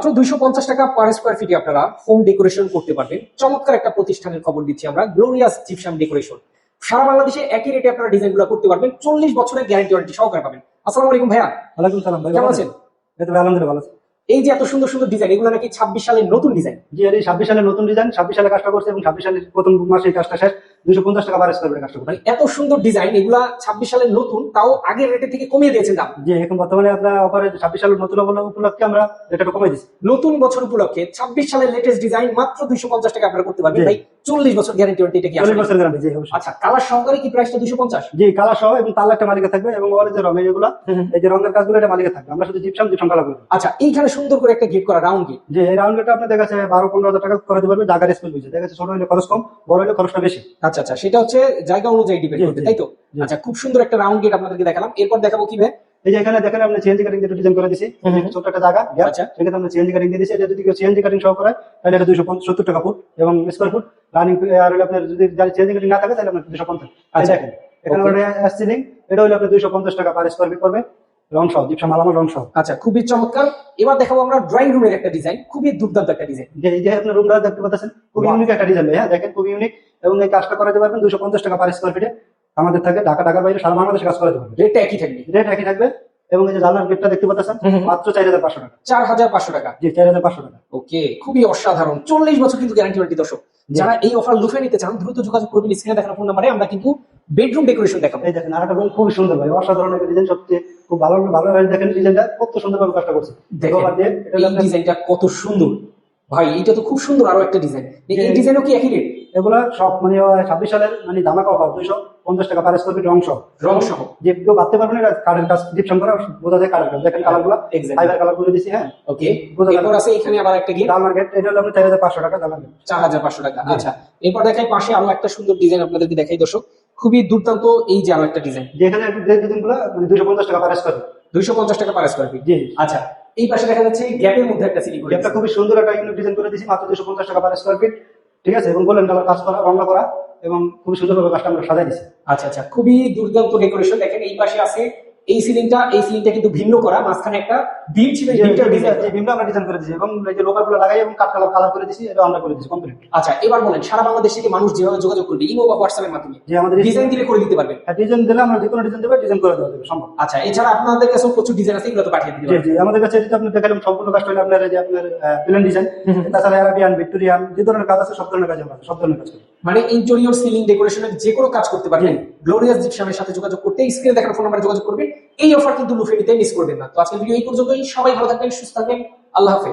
মাত্র 250 টাকা per square ফিটে আপনারা হোম ডেকোরেশন করতে পারবেন। চমৎকার একটা প্রতিষ্ঠানের খবর দিচ্ছি আমরা, গ্লোরিয়াস জিপসাম ডেকোরেশন। সারা বাংলাদেশে একই রেটে আপনারা ডিজাইনগুলো করতে পারবেন, 40 বছরের গ্যারান্টি ওয়ারেন্টি সহকারে পাবেন। আসসালামু আলাইকুম ভাইয়া। ওয়ালাইকুম সালাম ভাই, কেমন আছেন? এই তো ভাই, আলহামদুলিল্লাহ ভালো আছি। এই যে এত সুন্দর সুন্দর ডিজাইন, এগুলো নাকি 26 সালের নতুন ডিজাইন? জি, এই 26 সালের নতুন ডিজাইন, 26 সালে কাজটা করছে এবং 26 সালের প্রথম মাসে এই কাজটা শেষ। 250 টাকা পার স্কয়ার ফিটে কাজটা করছে। মানে এত সুন্দর ডিজাইন, এগুলা 26 সালের নতুন, তাও আগের রেটে থেকে কমিয়ে দিয়েছেন দাম। জি, এখন বর্তমানে আপনার অফারে 26 সালের নতুন উপলক্ষে আমরা এটা কমাই দিচ্ছি। নতুন বছর উপলক্ষে 26 সালের লেটেস্ট ডিজাইন মাত্র 250 টাকা আপনারা করতে পারবেন। জি। ভাই 40 বছর গ্যারান্টি ওয়ারেন্টি, এটা কি 40 আসলে? বছর গ্যারান্টি। জি অবশ্যই। আচ্ছা, কালার সহকারে কি প্রাইসটা 250? জি, কালার সহ এবং তার একটা মালিকা থাকবে এবং ওর যে রঙের যেগুলো, এই যে রঙের কাজগুলো এটা মালিকা থাকবে। আমরা শুধু জিপসাম কালার করব। আচ্ছা, এইখানে সুন্দর করে একটা গেট করা রাউন্ড গেট। যে এই রাউন্ড গেটটা আপনাদের কাছে 12-15 হাজার টাকা করে দিতে পারবে, জায়গার স্পেস বুঝে। দেখা যাচ্ছে ছোট হলে খরচ কম, বড় হলে খরচটা বেশি। আচ্ছা আচ্ছা, সেটা হচ্ছে জায়গা অনুযায়ী ডিপেন্ড জি, করবে, জি, তাই তো? জি। আচ্ছা, খুব সুন্দর একটা রাউন্ড গেট আপনাদেরকে দেখালাম। এরপর দেখাবো কি ভাই? এই যে এখানে দেখেন আপনি সিএনজি কাটিং যেটা ডিজাইন করে দিছি, ছোট একটা জায়গা গ্যাপ, আচ্ছা। সেক্ষেত্রে আমরা সিএনজি কাটিং দিয়ে দিছি। এটা যদি কেউ সিএনজি কাটিং সহ করে তাহলে এটা 270 টাকা ফুট এবং স্কয়ার ফুট রানিং। আর হলে আপনার যদি সিএনজি কাটিং না থাকে তাহলে আপনার 250। আচ্ছা। দেখেন এখানে সিলিং, এটা হলো আপনার 250 টাকা পার স্কয়ার ফিট পড়বে, রং সহ, জিপসাম মালামাল রং সহ। আচ্ছা, খুবই চমৎকার। এবার দেখাবো আমরা ড্রয়িং রুমের একটা ডিজাইন, খুবই দুর্দান্ত একটা ডিজাইন। যে এই যে আপনার রুমটা দেখতে পাচ্ছেন, খুব ইউনিক একটা ডিজাইন। হ্যাঁ দেখেন, খুব ইউনিক এবং এই কাজটা করাতে পারবেন 250 টাকা পার স্কয়ার ফিটে। আমাদের থাকে ঢাকার বাইরে সারা বাংলাদেশে কাজ করাতে পারবেন। রেটটা একই থাকবে? রেট একই থাকবে। এবং এই যে জানলার গেটটা দেখতে পাচ্ছেন, মাত্র 4500 টাকা। 4500 টাকা। জি, 4500 টাকা। ওকে, খুবই অসাধারণ। 40 বছর কিন্তু গ্যারান্টি ওয়ারেন্টি। দর্শক যারা এই অফার লুফে নিতে চান, দ্রুত যোগাযোগ করবেন স্ক্রিনে দেখানো ফোন নাম্বারে। আমরা কিন্তু বেডরুম ডেকোরেশন দেখাবো। এই দেখেন আরেকটা রুম খুবই সুন্দর ভাই, অসাধারণ একটা ডিজাইন। সত্যি খুব ভালো দেখেন ডিজাইনটা কত সুন্দরভাবে কাজটা করছে। দেখেন এই ডিজাইনটা কত সুন্দর ভাই, এটা তো খুব সুন্দর। আরো একটা ডিজাইন, এই ডিজাইনও কি একই রেট? এগুলা সব মানে 26 সালের মানে ধামাকা অফার, 250 টাকা পার স্কয়ার ফিট রং সহ। রং সহ। যে কেউ ভাবতে পারবেন এটা কাঠের কাজ, জিপসাম করা বোঝা যায় কাঠের কাজ। দেখেন কালারগুলো, Exactly. ফাইবার কালার করে দিছি। হ্যাঁ ওকে, বোঝা যায়। এরপর আছে এখানে আবার একটা গেট, জানলার গেট, এটা হলো আপনার 4500 টাকা জানলার গেট। 4500 টাকা। আচ্ছা, এরপর দেখাই পাশে আরো একটা সুন্দর ডিজাইন আপনাদেরকে দেখাই দর্শক, খুবই দুর্দান্ত। এই যে আরো একটা ডিজাইন, যেখানে ডিজাইনগুলো মানে 250 টাকা পার স্কয়ার ফিট। 250 টাকা পার স্কয়ার ফিট। জি। আচ্ছা, এই পাশে দেখা যাচ্ছে গ্যাপের মধ্যে একটা সিলিং করে একটা খুবই সুন্দর একটা ইউনিক ডিজাইন করে দিছি, মাত্র 250 টাকা পার স্কয়ার ফিট। ঠিক আছে, এবং গোল্ডেন কালার কাজ করা, রং করা এবং খুবই সুন্দরভাবে কাজটা আমরা সাজাই দিছি। আচ্ছা আচ্ছা, খুবই দুর্দান্ত ডেকোরেশন। দেখেন এই পাশে আছে এই সিলিংটা কিন্তু ভিন্ন করা, মাঝখানে একটা বিম ছিল, এই বিমটার ডিজাইন। বিমটা আমরা ডিজাইন করে দিছি এবং এই যে লোকাল গুলো লাগাই এবং কাঠ কালার করে দিছি, এটা আমরা করে দিছি কমপ্লিট। আচ্ছা, এবার বলেন সারা বাংলাদেশ থেকে মানুষ যেভাবে যোগাযোগ করবে ইমো বা হোয়াটসঅ্যাপের মাধ্যমে, যে আমাদের ডিজাইন দিলে করে দিতে পারবেন? ডিজাইন দিলে আমরা যে কোনো ডিজাইন দেবো, ডিজাইন করে দেওয়া যাবে সম্ভব। আচ্ছা, এছাড়া আপনাদের কাছে প্রচুর ডিজাইন আছে, এগুলো তো পাঠিয়ে দিতে জি পারবেন। জি, আমাদের কাছে যেটা আপনি দেখালাম সম্পূর্ণ কাজটা হলো আপনার এই যে আপনার প্লেন ডিজাইন, তাছাড়া অ্যারাবিয়ান, ভিক্টোরিয়ান যে ধরনের কাজ আছে সব ধরনের কাজ আমরা সব ধরনের কাজ করি। মানে ইন্টেরিয়র সিলিং ডেকোরেশনের যে কোনো কাজ করতে পারবেন। গ্লোরিয়াস জিপসামের সাথে যোগাযোগ করতে স্ক্রিনে দেখানো ফোন নাম্বারে যোগাযোগ করবেন। এই অফার কিন্তু লুফে নিতে মিস করবেন না। তো আজকের ভিডিও এই পর্যন্তই। সবাই ভালো থাকবেন, সুস্থ থাকবেন। আল্লাহ হাফেজ।